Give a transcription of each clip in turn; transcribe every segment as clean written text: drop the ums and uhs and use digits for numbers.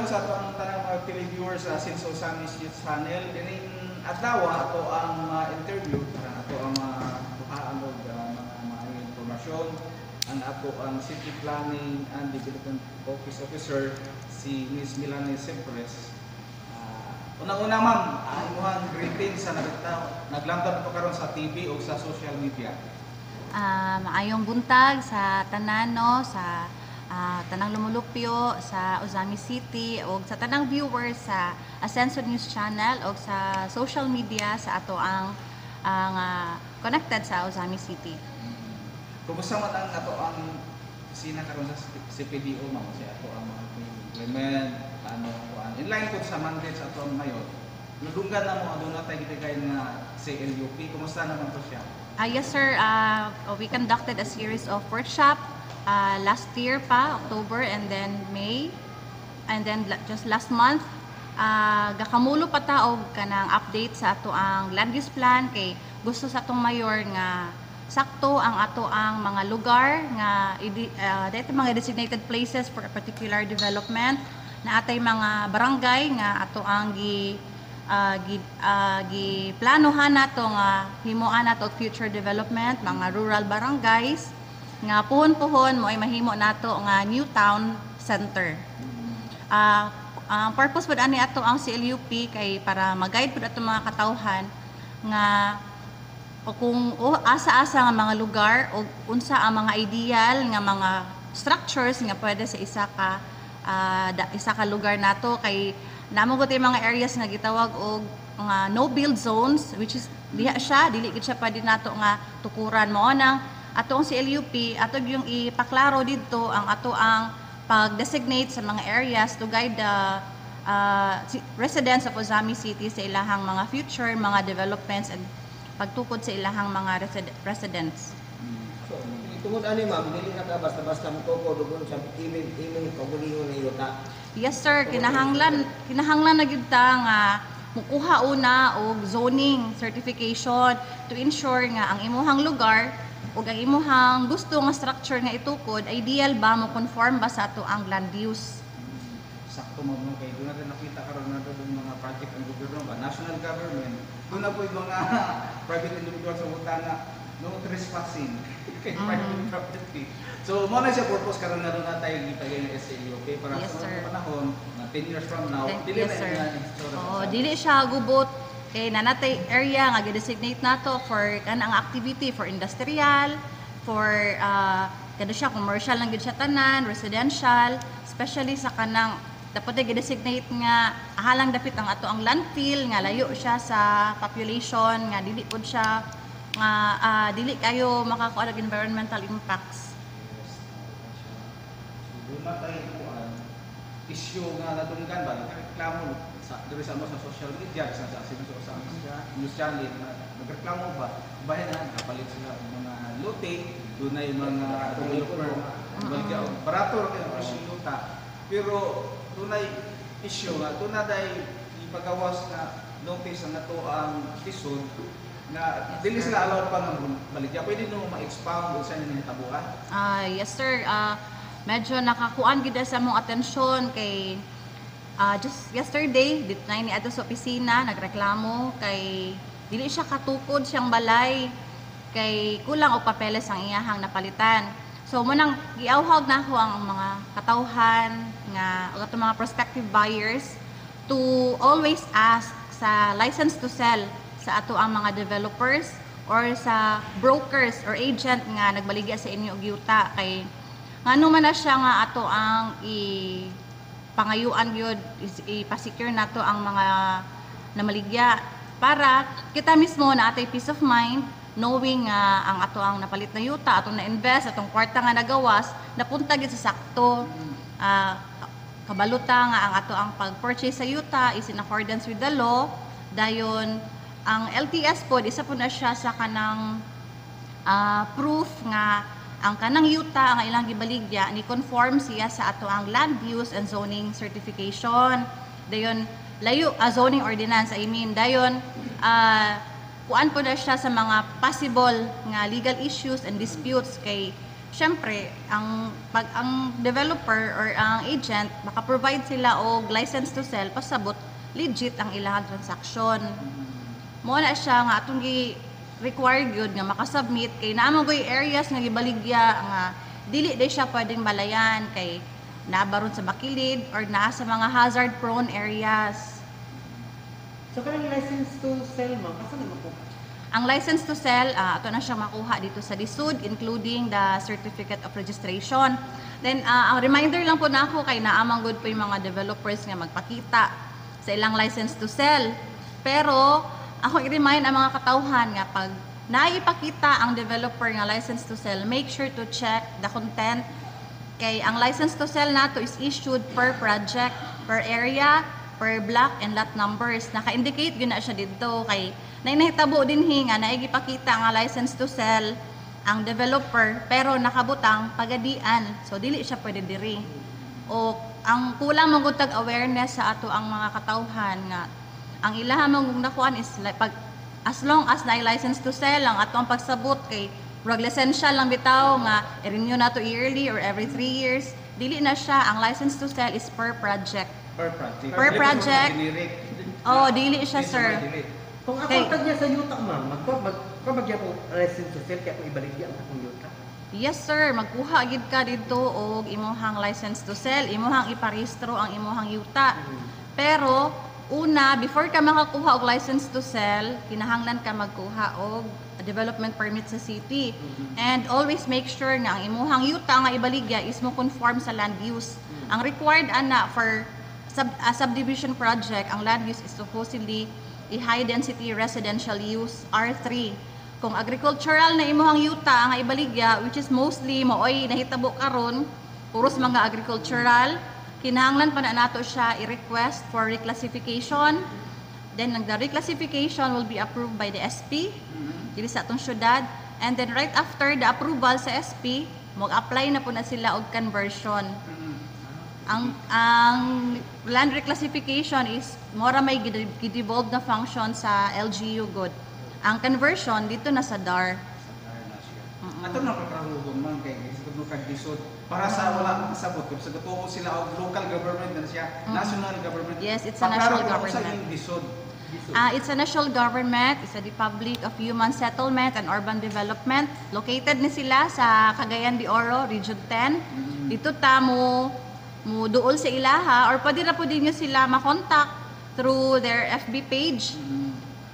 sa atong tanang mga televiewers sa Sinso Samis Youth Channel. Dining adlaw ato ang interview para ato ang tuhaan og mga impormasyon ang ato ang City Planning and Development Office Officer si Ms. Melanie Sempres. Unang-una ma'am, imuhang greetings sa naglantad po karon sa TV o sa social media. Maayong buntag sa tanan no, sa tanang lumulupyo sa Ozamiz City o sa tanang viewers sa Ascenso News Channel o sa social media sa ato ang connected sa Ozamiz City. Kumusta man ang ato ang sina karon sa CPDO ma'am kasi ato ang mga implement inline po sa mandate sa ato ang mayor. Nadunggan na mo aduna tay gitigay nga CLUP. Kumusta naman to siya? Yes sir, we conducted a series of workshop last year pa, October and then May, and then just last month gakamulo pa ta og kanang update sa ato ang land use plan kay gusto sa atong mayor nga sakto ang ato ang mga lugar nga dito mga designated places for a particular development na atay mga barangay nga ato ang giplanohan nato nga himuan nato og future development, mga rural barangays nga puhon-puhon mo ay mahimo nato nga new town center. Ang purpose pud ani ato ang CLUP kay para mag-guide pud ato mga katawhan nga o kung asa-asa nga mga lugar o unsa ang mga ideal nga mga structures nga pwede sa isa ka lugar nato kay namo gud mga areas nga gitawag og mga no build zones, which is dili gid siya pwede nato nga tukuran mo nang ato ang CLUP ato yung ipaklaro didto ang ato ang pag-designate sa mga areas to guide the residents of Ozamiz City sa ilahang mga future mga developments and pagtukod sa ilahang mga residents. So, tungod ani ma'am, dili na ka basta-basta mo dugon sa imig pagulingon na yuta. Yes sir, kinahanglan na gyud ta nga mukuha una og zoning certification to ensure nga ang imuhang lugar ug ang imuhang gusto nga structure nga itukod ideal ba mo conform ba sa ato ang land use. Sakto mo kay doon natin nakita karon na doon mga project ng gobyerno ba national government doon na po yung mga private individual sa utana no trespassing kay private property. So mo na siya purpose karon na doon na tayo gipagay ng SLUP para Yes, sa sir. mga panahon na 10 years from now dili Yes, na sir. ina Dili siya gubot kay nanatay area nga gi-designate nato for kanang activity for industrial, for kada siya commercial lang gid siya tanan, residential, especially sa kanang dapat gi-designate nga halang dapit ang ato ang landfill nga layo siya sa population nga dili pud siya nga dili kayo makakuha og environmental impacts. Doon na tayo kuan issue nga nadunggan ba nagreklamo sa diri sa social media sa news channel nagreklamo ba bahin na kapalit sila ng mga lote doon na yung mga developer barato kay presyo yuta pero tunay issue nga doon na dai ipagawas na notice ang ato ang tisod na dili sila allowed pa ng baligya pwede no ma-expound sa inyo tabuan. Yes sir, medyo nakakuan gid sa mong atensyon kay just yesterday dito na ni ato sa opisina nagreklamo kay dili siya katukod siyang balay kay kulang og papeles ang iyahang napalitan. So mo nang giawhag na ako ang mga katawhan nga o mga prospective buyers to always ask sa license to sell sa ato ang mga developers or sa brokers or agent nga nagbaligya sa inyo og yuta kay ngano man na siya nga ato ang pangayuan gyud ipasecure nato ang mga namaligya para kita mismo na atay peace of mind knowing ang ato ang napalit na yuta, atong na-invest, atong kwarta nga nagawas, napunta gid sa sakto. Kabaluta nga ang ato ang pag-purchase sa yuta is in accordance with the law. Dayon, ang LTS po, isa po na siya sa kanang proof nga ang kanang yuta, ang ilang gibaligya, ni conform siya sa ato ang land use and zoning certification. Dayon, zoning ordinance, I mean. Dayon, kuan po na siya sa mga possible nga legal issues and disputes kay syempre, ang developer or ang agent, maka-provide sila og license to sell pasabot legit ang ilang transaction. Mo na siya nga atong required gyud nga makasubmit kay naamo goy areas nga gibaligya nga dili day siya pwedeng balayan kay nabaron sa bakilid or naa sa mga hazard prone areas. So kanang license to sell ma'am, asa na mo? Ang license to sell, ato na siyang makuha dito sa DSUD, including the certificate of registration. Then, ang reminder lang po na ako kay naamang good po yung mga developers nga magpakita sa ilang license to sell. Pero, ako i-remind ang mga katauhan nga pag naipakita ang developer nga license to sell, make sure to check the content. Kay ang license to sell nato is issued per project, per area, per block and lot numbers. Naka-indicate yun na siya dito kay nahitabo din nga naigipakita nga license to sell ang developer pero nakabutang pagadian. So dili siya pwede diri. O ang kulang mong tag awareness sa ato ang mga katawhan nga ang ilaha mong nakuan is like, pag as long as na license to sell ang ato ang pagsabot kay rog lisensya lang bitaw nga i-renew na to yearly or every 3 years. Dili na siya. Ang license to sell is per project. Per project. Per project. Oh, dili siya, sir. Kung ako Okay. tag niya sa yuta ma'am, magpabagya ko license to sell kaya ako ibaligya ang akong yuta. Yes, sir. Magkuha gid ka dito og imuhang license to sell, imuhang iparehistro ang imuhang yuta. Pero una, before ka makakuha og license to sell, kinahanglan ka magkuha og development permit sa city. And always make sure nga ang imuhang yuta nga ibaligya is mo conform sa land use. Ang required ana for subdivision project, ang land use is supposedly a high density residential use R3. Kung agricultural na imuhang yuta nga ibaligya, which is mostly maoy nahitabo karon, puros mga agricultural, kinahanglan pa na nato siya i-request for reclassification. Then the reclassification will be approved by the SP dili sa atong syudad, and then right after the approval sa SP, mag-apply na po na sila og conversion. Ang land reclassification is mora may gidevolve na function sa LGU good. Ang conversion dito na sa DAR. Ato na pagkahugon man kay isod mo kag disod para sa wala sabot kung sa gatuo sila og local government na siya, national government. Yes, it's a national government. Sa yung disod. It's a national government, it's a Republic of Human Settlement and Urban Development. Located ni sila sa Cagayan de Oro, Region 10. Dito ta mo duol sa ilaha or pwede na po din nyo sila makontak through their FB page.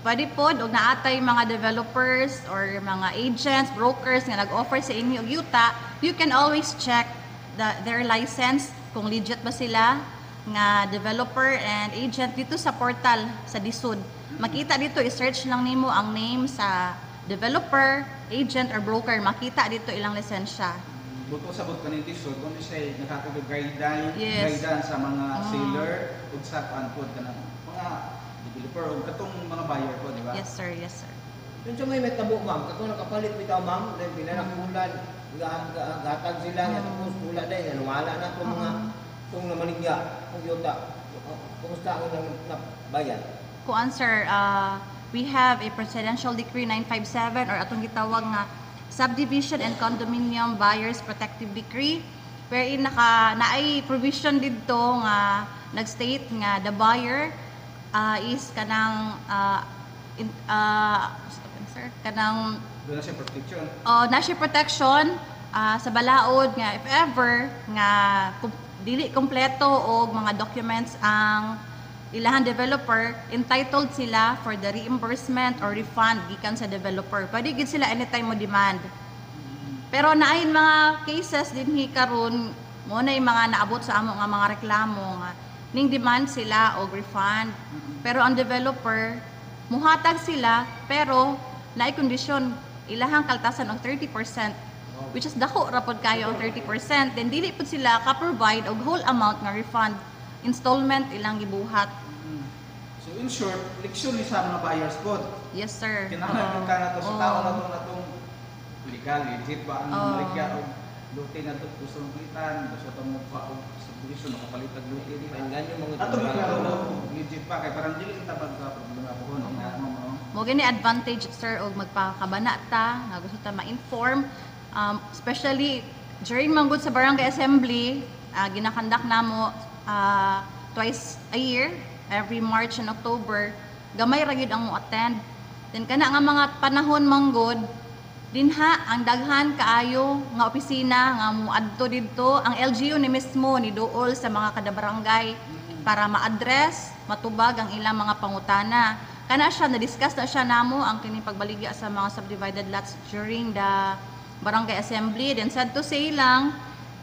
Pwede po, og naatay mga developers or mga agents, brokers nga nag-offer sa inyo og yuta, you can always check their license kung legit ba sila nga developer and agent dito sa portal sa DSUD. Makita dito, i-search lang nimo ang name sa developer, agent or broker, makita dito ilang lisensya. Buto sabot kanin disod kung siya nakakag-guidance Yes. sa mga seller ug sa panpod kanang mga developer ug katong mga buyer ko, di ba? Yes sir, yes sir. Yun sa may tabo ma'am, kato nakapalit bitaw ma'am, then pinanakulan, gatag sila nga tapos pula din, wala na itong mga itong namaligya, kung yuta. Kumusta ang nabayan? Kuan sir, we have a Presidential Decree 957 or atong gitawag nga Subdivision and Condominium Buyers Protective Decree, wherein naay provision dito nga nag-state nga the buyer is kanang kanang Doon na siya protection. national protection sa balaod nga if ever nga dili kompleto og mga documents ang ilahan developer, entitled sila for the reimbursement or refund gikan sa developer. Pwede gid sila anytime mo demand. Pero naay mga cases dinhi karon mo na yung mga naabot sa amo nga mga reklamo nga ning demand sila og refund. Pero ang developer muhatag sila pero naay kondisyon ilahang kaltasan og 30%, which is dako ra pod kayo ang 30%, then dili pud sila ka-provide og whole amount nga refund installment ilang gibuhat. So in short, leksyon ni sa mga buyers po. Yes sir. Kinahanglan ka na to sa tao na itong legal, legit ba ang maligya o luti na ito gusto mong palitan, gusto itong mukha o subdivision, makapalit ang luti. Painggan yung mga Ato klaro, legit pa, kaya parang dili kita problema po kung Mo gani advantage sir og magpakabana ta nga gusto ta ma-inform Especially during manggod sa barangay assembly, ginakandak namo twice a year, every March and October. Gamay ra gyud ang mo attend. Then kana nga mga panahon manggod, dinha ang daghan kaayo nga opisina nga moadto didto ang LGU ni mismo ni duol sa mga kada barangay para ma-address, matubag ang ilang mga pangutana. Kana siya na-discuss na siya namo ang kining pagbaligya sa mga subdivided lots during the barangay assembly. Then sad to say lang,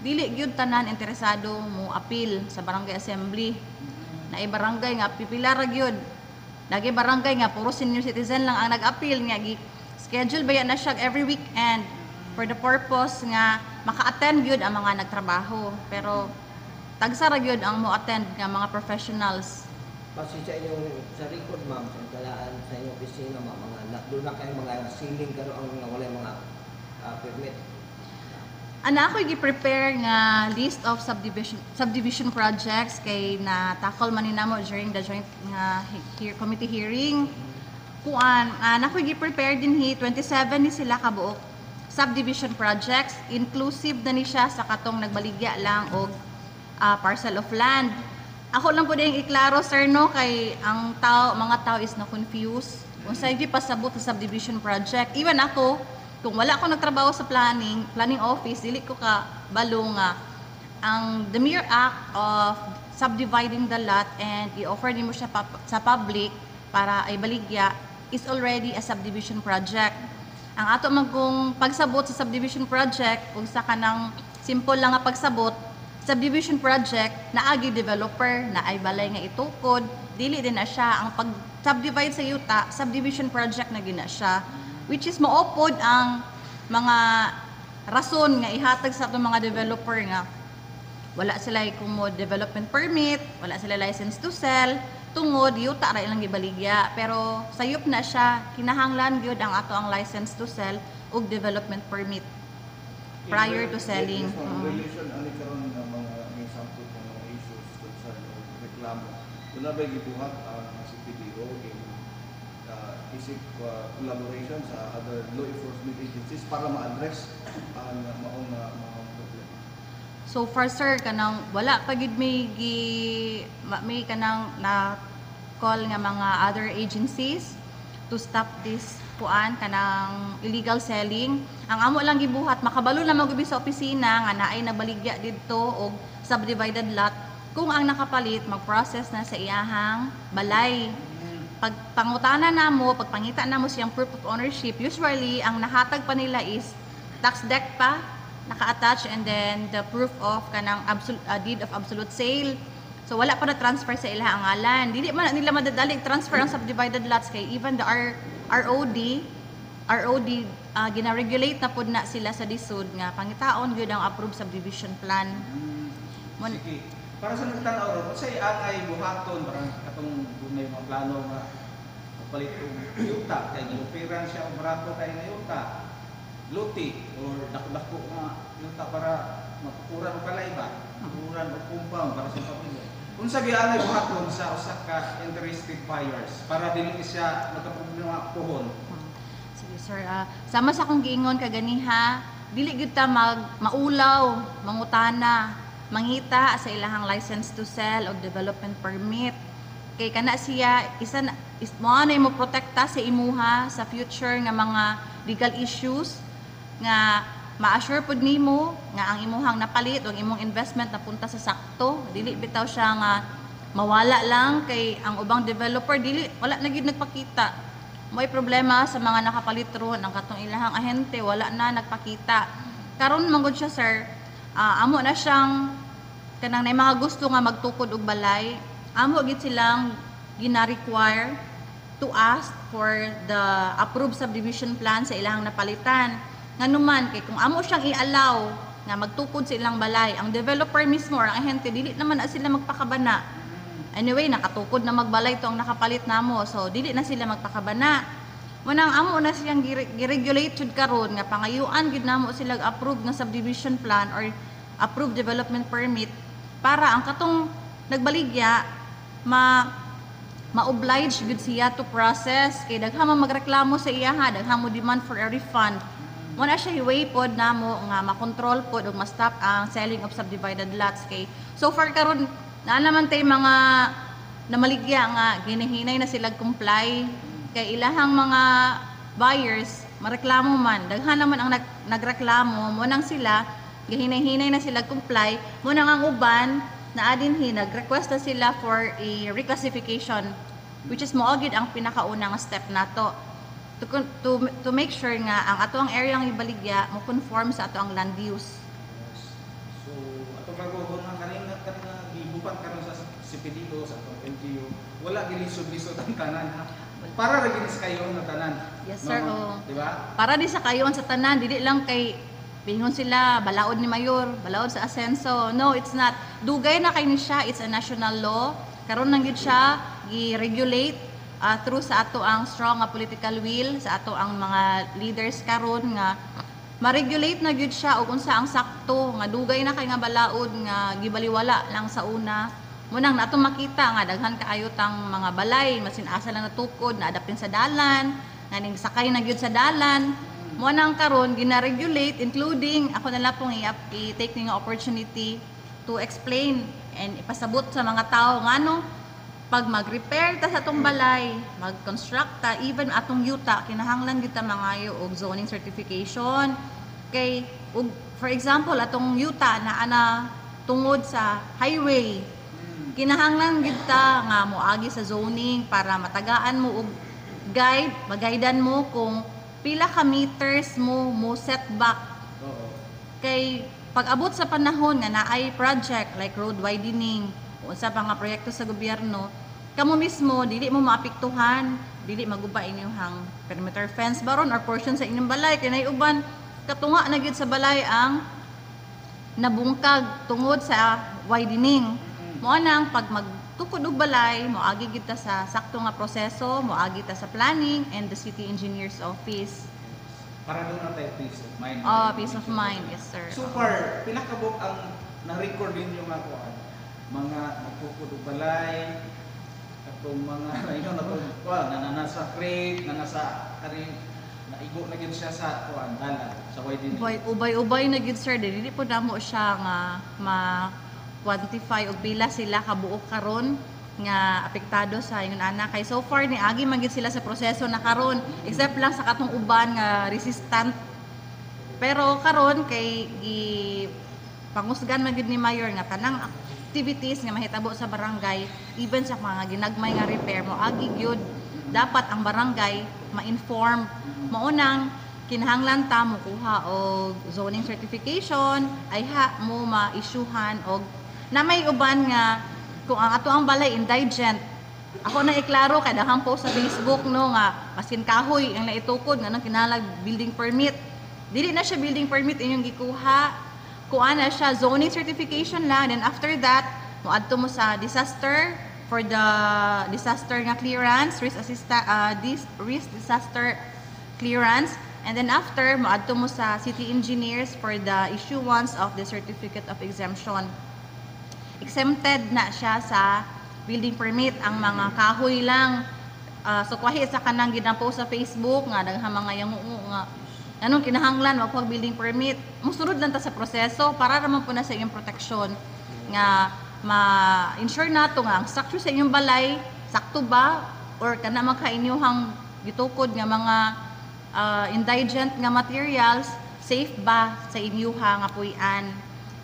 dili gyud tanan interesado mo appeal sa barangay assembly. Na barangay nga pipila ra gyud. Lagi barangay nga puro senior citizen lang ang nag-appeal nga schedule ba yan na siya every weekend for the purpose nga maka-attend gyud ang mga nagtrabaho. Pero tagsa ra gyud ang mo attend nga mga professionals. Kasi sa inyong sa record ma'am, sa talaan sa inyong opisina ma'am, doon na kayong mga ceiling kano ang wala mga permit. Ana ako gi-prepare nga list of subdivision projects kay na tackle man ninamo during the joint nga committee hearing. Kuan ana ko gi-prepare din 27 ni sila ka buok subdivision projects, inclusive na ni siya sa katong nagbaligya lang og parcel of land. Ako lang po din iklaro sir no kay ang mga tao is na confused kung sa hindi pasabot sa subdivision project. Even ako, kung wala ako nagtrabaho sa planning office, dili ko ka balo nga ang the mere act of subdividing the lot and i-offer nimo siya sa public para ay baligya is already a subdivision project. Ang ato man kung pagsabot sa subdivision project, kung sa kanang simple lang nga pagsabot, subdivision project na agi developer na ay balay nga itukod, dili din na siya ang pag-subdivide sa yuta, subdivision project na gina siya, which is maupod ang mga rason nga ihatag sa atong mga developer nga wala sila kumo development permit, wala sila license to sell, tungod yuta ra ilang gibaligya, pero sayop na siya kinahanglan gyud ang ato ang license to sell ug development permit prior to selling. Relation ani karon nga mga example ng mga issues sa reklamo. Wala ba gibuhat ang CPDO in isip collaboration sa other law enforcement agencies para ma-address ang maong mga problema? So far sir kanang wala pa gid may kanang na call nga mga other agencies to stop this kuan kanang illegal selling. Ang amo lang gibuhat makabalo na magubi sa opisina nga naay nabaligya didto og subdivided lot kung ang nakapalit mag-process na sa iyahang balay. Pag pangutana namo, pagpangita namo siyang proof of ownership, usually ang nahatag pa nila is tax deck pa naka-attach and then the proof of kanang deed of absolute sale. So wala pa na transfer sa ilang ngalan. Dili man nila madadali transfer ang subdivided lots kay even the ROD gina-regulate na pud na sila sa DSUD nga pangitaon gyud ang approved subdivision plan. Sige. Para sa nagtanaw ron, say angay buhaton parang katong may mga plano nga palit og yuta kay gilupiran siya og barato kay nga yuta. Luti or dako-dako nga yuta para mapukuran og kalay ba? Mapukuran og compound para sa pamilya. Unsa giangay buhaton sa usa ka interested buyers para dili siya magkaproblema pohon. Sige sir, sama sa akong giingon kaganiha, dili gyud ta maulaw, mangutana, mangita sa ilahang license to sell o development permit. Kay kana siya mo mo protekta sa imuha sa future nga mga legal issues nga ma-assure pud nimo nga ang imuhang napalit o ang imong investment napunta sa sakto. Dili bitaw siya nga mawala lang kay ang ubang developer wala na gyud nagpakita. May problema sa mga nakapalit ron ang katong ilahang ahente wala na nagpakita. Karon manggod siya sir, amo na siyang kanang nay mga gusto nga magtukod og balay, amo gid silang gina-require to ask for the approved subdivision plan sa ilahang napalitan. Nganuman kay kung amo siyang i-allow nga magtukod sa ilang balay, ang developer mismo or ang ahente dili naman na sila magpakabana. Anyway, nakatukod na magbalay to ang nakapalit namo, so dili na sila magpakabana. Manang amo na siyang gi-regulate jud karon nga pangayuan gid namo sila approve nga subdivision plan or approved development permit para ang katong nagbaligya ma-oblige gud siya to process kay daghang magreklamo sa iya daghan mo demand for a refund mo na siya way pod namo nga makontrol pod ug ma-stop ang selling of subdivided lots kay so far karon naa naman tay mga namaligya nga ginihinay na sila comply kay ilahang mga buyers mareklamo man daghan naman ang nagreklamo mo nang sila gihinay-hinay na sila comply mo nang ang uban na adinhi nag-request na sila for a reclassification which is moogid ang pinakaunang step nato to make sure nga ang ato ang area ang ibaligya mo conform sa ato ang land use. So, ato bago nga kanina gibupat karon sa CPDO sa atong LGU, wala gilisod-lisod ang tanan ha. Para ra gini sa kayo na tanan. Yes sir, no, di ba? Para di sa kayon sa tanan, dili lang kay bingon sila balaod ni mayor, balaod sa asenso. No, it's not. Dugay na kay ni siya, it's a national law. Karon nang gid siya i-regulate through sa ato ang strong political will, sa ato ang mga leaders karon nga ma-regulate na gyud siya og unsa ang sakto nga dugay na kay nga balaod nga gibaliwala lang sa una. Munang nato makita nga daghan kaayo tang mga balay masin asa lang natukod na adaptin sa dalan, nganing sakay na gyud sa dalan. Mo nang karon gina-regulate including ako na lang pong i-take ning opportunity to explain and ipasabot sa mga tao ngano pag mag-repair ta sa atong balay, mag-construct ta even atong yuta kinahanglan gyud ta mangayo og zoning certification kay og for example atong yuta na ana tungod sa highway kinahanglan gid ta nga moagi sa zoning para matagaan mo og guide, mag-guidean mo kung pila ka meters mo setback. Oo. Kay pag abot sa panahon nga naay project like road widening o sa mga proyekto sa gobyerno, kamo mismo dili mo maapektuhan, dili maguba inyong perimeter fence baron or portion sa inyong balay kay nay uban katunga na gid sa balay ang nabungkag tungod sa widening. Mo nang pag magtukod og balay, moagi gid ta sa sakto nga proseso, moagi ta sa planning and the city engineer's office. Para doon na tayo peace of mind. Oh, peace of mind, yes sir. So far, pila ka buk ang na-record ninyo nga kuan? Mga nagtukod og balay, atong mga ayun na kuan na nasa crate, na nasa kari naigo na gid siya sa kuan dalan sa widening. Ubay-ubay na gid sir, dili po namo siya nga quantify og pila sila kabuok karon nga apektado sa ingon ana kay so far ni agi man gid sila sa proseso na karon except lang sa katong uban nga resistant pero karon kay pangusgan man gid ni mayor nga tanang activities nga mahitabo sa barangay even sa mga ginagmay nga repair mo agi gyud dapat ang barangay ma-inform maunang kinahanglan ta mo kuha og zoning certification ay mo ma-issuehan og na may uban nga kung ang ato ang balay indigent ako na iklaro kay dahang post sa Facebook no nga maskin kahoy ang naitukod nga nang kinalag building permit dili na siya building permit inyong gikuha kuha na siya zoning certification lang then after that moadto mo sa disaster for the disaster nga clearance risk disaster clearance and then after moadto mo sa city engineers for the issuance of the certificate of exemption. Exempted na siya sa building permit ang mga kahoy lang. So kwahi sa kanang ginapost sa Facebook nga daghang mga yangungo nga anong kinahanglan wag pag building permit. Musunod lang ta sa proseso para naman po na sa inyong proteksyon nga ma-ensure nato nga ang structure sa inyong balay sakto ba or kana man ka inyong gitukod nga mga indigent nga materials safe ba sa inyuha nga puy-an.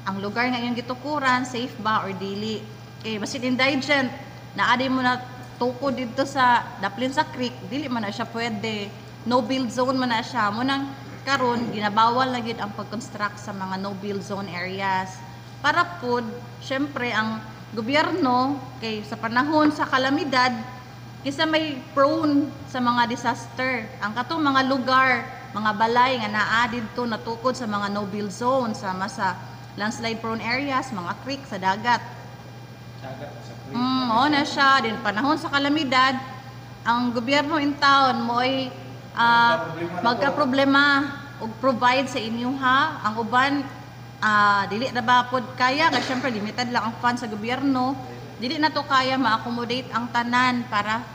Ang lugar nga inyong gitukuran, safe ba or dili. Kay basit indigent, naadi mo na tukod dito sa daplin sa creek, dili man na siya pwede. No build zone man na siya. Munang karon ginabawal na gid ang pag-construct sa mga no build zone areas. Para po, syempre ang gobyerno kay sa panahon sa kalamidad, kisa may prone sa mga disaster. Ang katong mga lugar, mga balay nga naa didto natukod sa mga no build zone sama sa landslide prone areas, mga creek sa dagat. Dagat sa creek. Oo na siya. Din panahon sa kalamidad, ang gobyerno in town mo ay magka-problema og provide sa inyo ha. Ang uban, dili na ba pod kaya? Kasi syempre limited lang ang funds sa gobyerno. Dili na to kaya ma-accommodate ang tanan para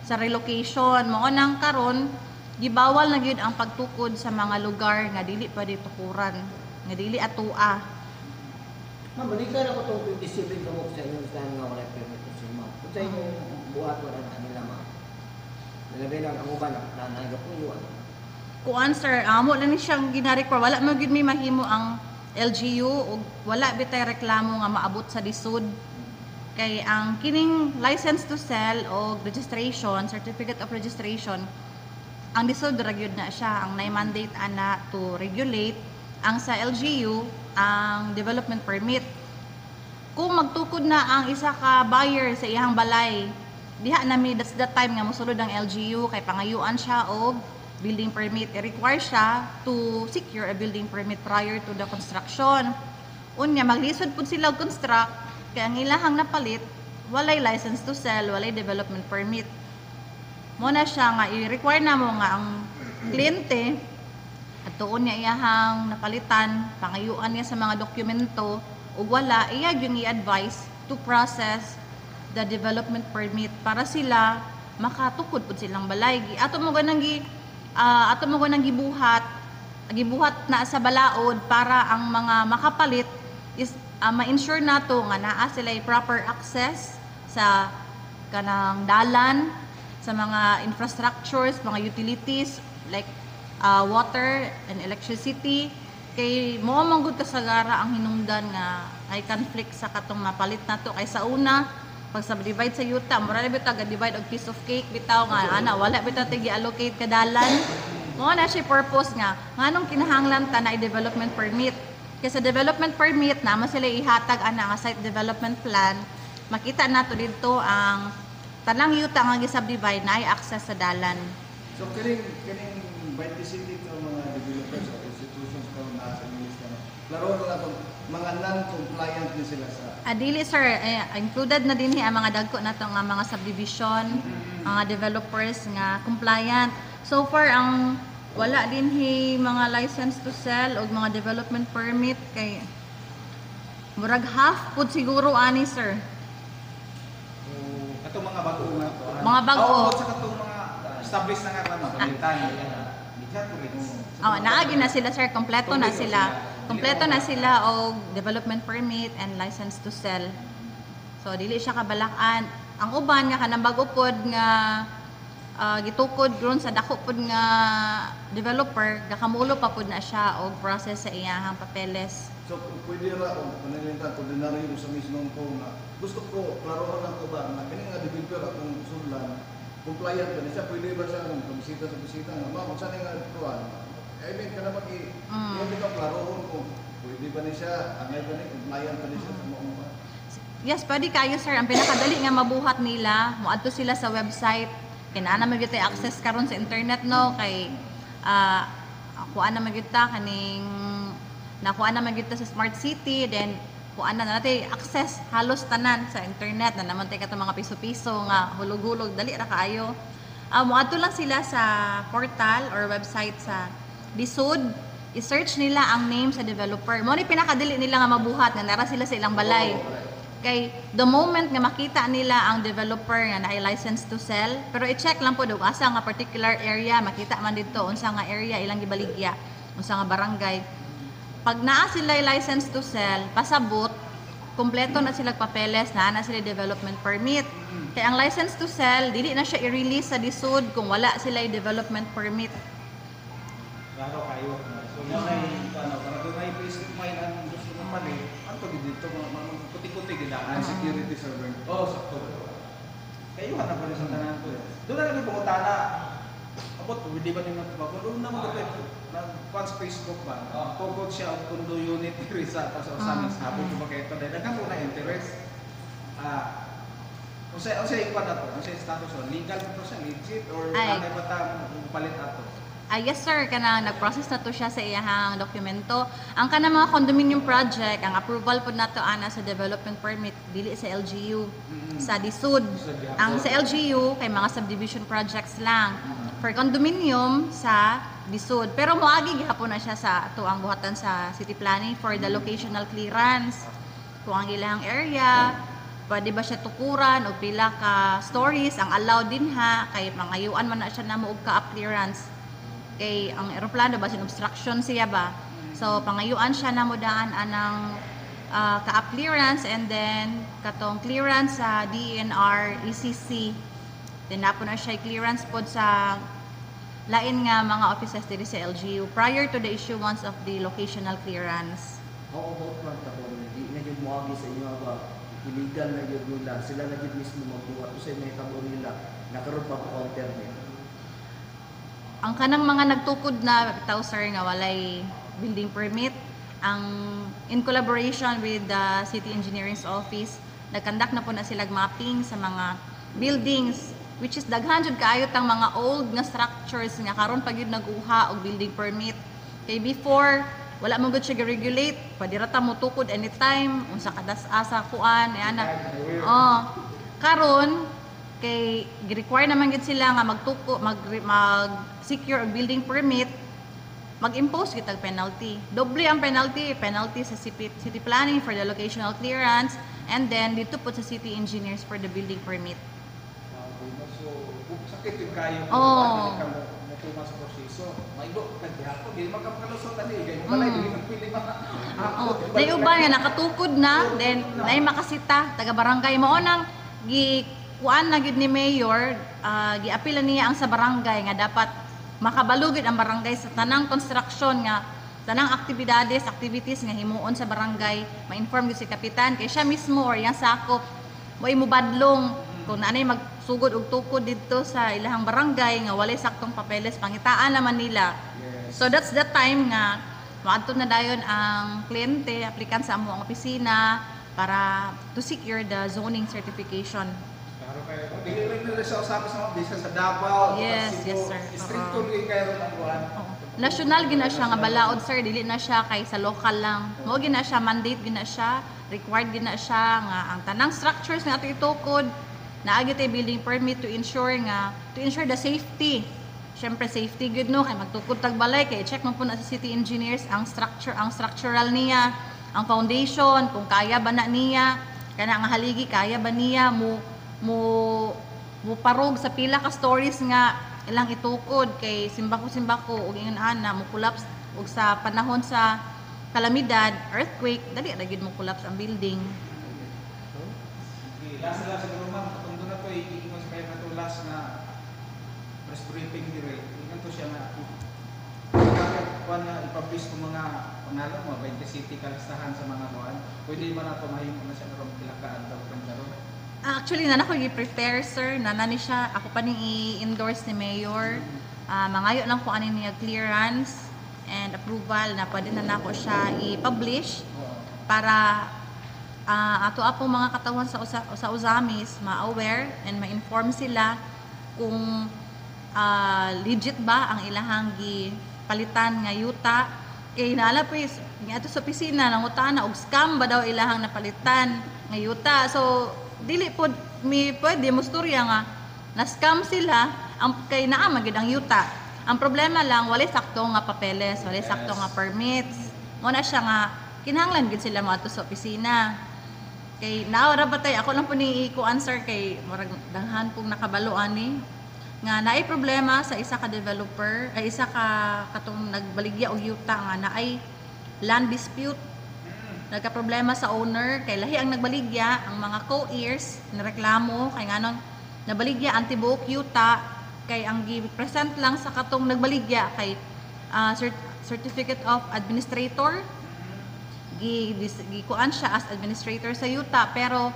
sa relocation. Mo nang karon gibawal na gyud ang pagtukod sa mga lugar nga dili pwede tukuran, nga dili atua. Ma'am, balikan ako itong 27 kamok sa inyong stand nga wala permit to sale, ma'am. Kung sa inyong buhat wala na nila, ma'am. Nalagay lang ang uban na nagapuyo. Kuan sir, amo na ni siyang gina-require. Wala mo gyud may mahimo ang LGU ug wala bitay reklamo nga maabot sa lisod. Kay ang kining license to sell o registration, certificate of registration, ang lisod ra gyud na siya, ang nay-mandate ana to regulate. Ang sa LGU, ang development permit. Kung magtukod na ang isa ka buyer sa iyang balay, diha na mi that's the time nga mosulod ang LGU kay pangayuan siya og building permit. I-require siya to secure a building permit prior to the construction. Unya maglisod pud sila og construct kay ang ilahang napalit walay license to sell, walay development permit. Mo na siya nga i-require na mo nga ang kliyente at tuon niya iyahang napalitan, pangayuan niya sa mga dokumento ug wala iya yung i-advise to process the development permit para sila makatukod pud silang balay. Ato mo ganang gibuhat na sa balaod para ang mga makapalit is ma-ensure nato nga naa sila proper access sa kanang dalan, sa mga infrastructures, mga utilities like water and electricity. Kay mo manggod kasagara ang hinungdan nga ay conflict sa katong mapalit nato kay sa una pag subdivide sa yuta mura na bitaw divide og piece of cake bitaw nga ana wala bitaw tigi allocate kadalan. Mo na siya purpose nga nganong kinahanglan ta na i-development permit. Kay sa development permit na sila ihatag ana nga site development plan, makita nato didto ang tanang yuta nga gi-subdivide na ay access sa dalan. So kining 27 ka mga developers o institutions ka na sa English na laro na itong mga non-compliant din sila sa Dili sir, included na din ang mga dagko na nga mga subdivision, mga developers nga compliant. So far ang wala din mga license to sell o mga development permit kay murag half pud siguro ani sir. katong mga bago na to. Mga bago. Sa katong mga established na nga mabalitan. Naagi na sila sir, kompleto na sila. Kompleto na sila og development permit and license to sell. So dili siya kabalakan. Ang uban nga kanang bago pod nga gitukod ron sa dako pod nga developer, gakamulo pa pod na siya og process sa iyahang papeles. So, pwede ra kung panalintan, ordinaryo sa mismong po na gusto ko, klarohan ako ba, na kini nga developer akong sulan, compliant ba niya, pwede ba siya kung bisita sa bisita nga, ma'am, saan nga tuwan? I mean, ka naman hindi ka klarohan kung pwede ba niya siya, angay ba niya, compliant ba niya siya sa mga ba? Yes, pwede kayo sir. Ang pinakadali nga mabuhat nila, moadto sila sa website. Kinana magyud tay access karon sa internet no kay kuan na magyud ta kaning nakuha naman kita sa smart city, then kuha na natin access halos tanan sa internet na naman tayo mga piso-piso nga hulog-hulog, dali ra kaayo. Muadto lang sila sa portal or website sa Lisod, i-search nila ang name sa developer. Mo ni pinakadili nila nga mabuhat nga nara sila sa ilang balay. Kay the moment nga makita nila ang developer nga naay license to sell, pero i-check lang po daw asa nga particular area, makita man dito unsa nga area ilang gibaligya, unsa nga barangay. Pag naa sila license to sell, pasabot, kompleto na sila papeles, na sila development permit. Kaya ang license to sell, dili na siya i-release sa Lisod kung wala sila development permit. Klaro kayo. So may para doon ay peace of mind ang gusto ng mali. Ato dito mga puti-puti gila ang security server. Oh, sakto. Kayo hanap pa sa tanan ko. Doon na lang pumutana. Abot, hindi ba nila ba? Doon na mo nag-fans Facebook ba? Pugod siya ang kundo unit diri sa usamin sa hapon ko bakit ito. Daghang po na interest. Kung sa ikuan na to, kung sa status o legal po siya, legit or ano ba ta palit ato? Yes sir, kana nag-process na to siya sa iyahang dokumento. Ang kana mga condominium project, ang approval po nato ana sa development permit dili sa LGU, sa Lisod. Ang sa LGU kay mga subdivision projects lang. For condominium sa Lisod. Pero moagi gihapon na siya sa ato ang buhatan sa city planning for the locational clearance. Kung ang ilang area, pwede ba siya tukuran o pila ka stories ang allowed din ha kay mangayuan man na siya namo og ka clearance. kay ang eroplano ba sin obstruction siya ba. So pangayuan siya na mudaan anang ka-up clearance and then katong clearance sa DENR ECC. Then napo na siya clearance pod sa lain nga mga offices diri sa LGU prior to the issuance of the locational clearance. How about man ta kung hindi na yung muagi sa inyo ba illegal na yun nila, sila na yun mismo magbuhat o sa may tabo nila nakaroon pa po counter niya. Ang kanang mga nagtukod na bitaw sir nga walay building permit, ang in collaboration with the City Engineering's Office, nagkandak na po na sila mapping sa mga buildings which is daghan jud kaayot ang mga old nga structures nga karon pa gyud naguha og building permit. Kay before wala mo gud siya regulate, pwede ra ta mo tukod anytime unsa kadas-asa kuan ana. Karon kay gi-require naman gid sila nga magtuko mag secure og building permit, mag-impose kitag penalty. Doble ang penalty sa city planning for the locational clearance and then dito po sa city engineers for the building permit. So, sakit yung kayo. Oo. Natuman sa proseso. Maigo, nagdihapo. Hindi magkakalusot na niya. Ganyan pala, hindi magpili mga Nay uban nga nakatukod na, then nay makasita taga barangay mo nang kuan na gid ni mayor, giapilan niya ang sa barangay nga dapat makabalugid ang barangay sa tanang construction nga tanang activities nga himuon sa barangay, ma-inform gyud si kapitan kay siya mismo or yang sakop mo imubadlong kung naanay magsugod og tukod dito sa ilahang barangay nga walay saktong papeles, pangitaan naman nila. So that's the time nga maadto na dayon ang kliyente, aplikant sa among opisina para to secure the zoning certification. Pero kayo, dili rin nila siya usapin sa mga business sa Davao. Yes, Cebu. yes, sir. Stricto rin kayo ng buwan. National gina siya nga balaod sir, dili na siya kay sa local lang. Mo gina siya mandate gina siya, required gina siya nga ang tanang structures nga ato itukod naagi tay building permit to ensure the safety. Syempre safety good no kay magtukod tag balay kay check man po na sa city engineers ang structural niya, ang foundation kung kaya ba na niya, kana ang haligi kaya ba niya mo parog sa pila ka stories nga ilang itukod kay simbako ug ingon ana mo collapse ug sa panahon sa kalamidad, earthquake, dali ra gyud mo collapse ang building. Last siguro ma'am, kung doon na to, iingon sa kayo na to last na press briefing dire. Ingon to siya na kuan na ipublish ko mga pangalan mo, 20 city kalistahan sa mga kuan. Pwede ba na to mahimo na siya karon pila ka adlaw kan karon? Actually, nako gi-prepare sir, nani siya, ako pa ning i-endorse ni Mayor. Mangayo lang ko anin niya clearance and approval na pwede na nako siya i-publish para ato apong mga katawan sa usamis ma-aware and ma-inform sila kung legit ba ang ilahang palitan nga yuta. Kay naala po nga ato sa opisina nangutana og scam ba daw ilahang napalitan nga yuta. So dili pod mi pwede mo storya nga na scam sila ang kay naa man gid ang yuta. Ang problema lang walay sakto nga papeles, walay sakto nga permits. Mo na siya nga kinahanglan gid sila mo ato sa opisina. Kay naora ba tay ako lang po ni i-answer kay murag daghan pong nakabalo ani nga naay problema sa isa ka developer ay isa ka katong nagbaligya og yuta nga naay land dispute. Nagka problema sa owner kay lahi ang nagbaligya, ang mga co-heirs nareklamo kay nganon nabaligya ang tibuok yuta kay ang gi-present lang sa katong nagbaligya kay certificate of administrator gikuan siya as administrator sa yuta pero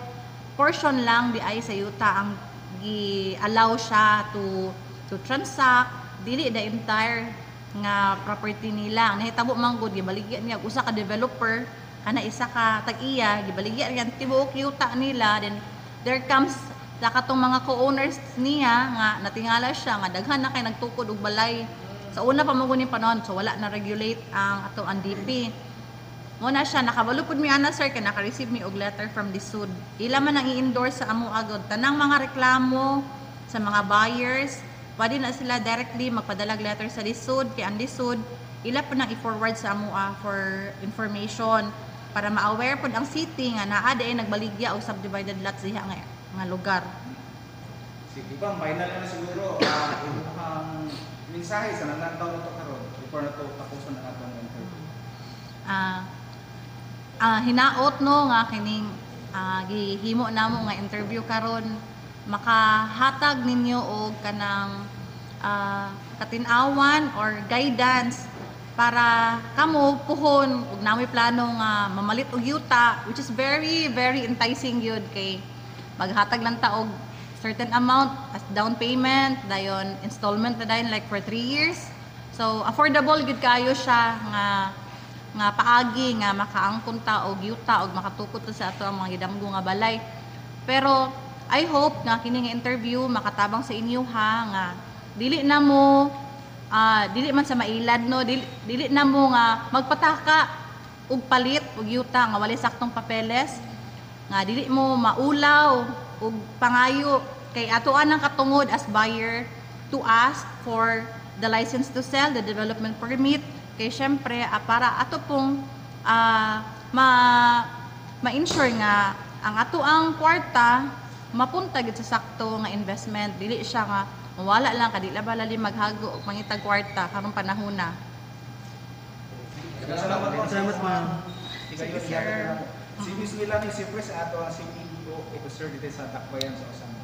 portion lang di ay sa yuta ang gi-allow siya to transact, dili the entire nga property nila. Nahitabo man gud gibaligya niya usa ka developer kana isa ka tag-iya gibaligya niya tibuok yuta nila, then there comes sa katong mga co-owners niya nga natingala siya nga daghan na kay nagtukod og balay sa una pa mo ni panahon, so wala na regulate ang ato ang DP. Muna siya, nakabalo po mi ana sir, kaya naka-receive mi og letter from the SUD. Ila man ang i-endorse sa amo agad. Tanang mga reklamo sa mga buyers, pwede na sila directly magpadalag letter sa DSUD, kaya ang DSUD, ila po nang i-forward sa amo for information para ma-aware po ang city nga naa ay nagbaligya o subdivided lots diha nga lugar. Sige ba, final na siguro, imuhang mensahe sa nanantaw nito karon before na to tapuson ang atong interview. Hinaot no nga kining gihimo namo nga interview karon, makahatag ninyo og kanang katin-awan or guidance para kamo puhon ug namoy plano nga mamalit og yuta, which is very very enticing yun kay maghatag lang ta og certain amount as down payment, dayon installment na dayon like for 3 years. So affordable gid kayo siya nga paagi nga makaangkon ta og yuta og makatukod ta sa ato ang mga gidamgo nga balay. Pero I hope nga kini nga interview makatabang sa inyo ha nga dili na mo dili man sa mailad no, dili na mo nga magpataka og palit og yuta nga walay saktong papeles, nga dili mo maulaw og pangayo kay atoan ang katungod as buyer to ask for the license to sell, the development permit, kay syempre para ato pong ma-ensure nga ang ato ang kwarta mapunta gid sa sakto nga investment, dili siya nga mawala lang kadila balali maghago og mangitag kwarta karong panahona. Salamat po. Salamat, ma'am. Sige, Sir. Si Miss Melanie Sipres, ato ang CEO officer dito sa Dakbayan sa Osama.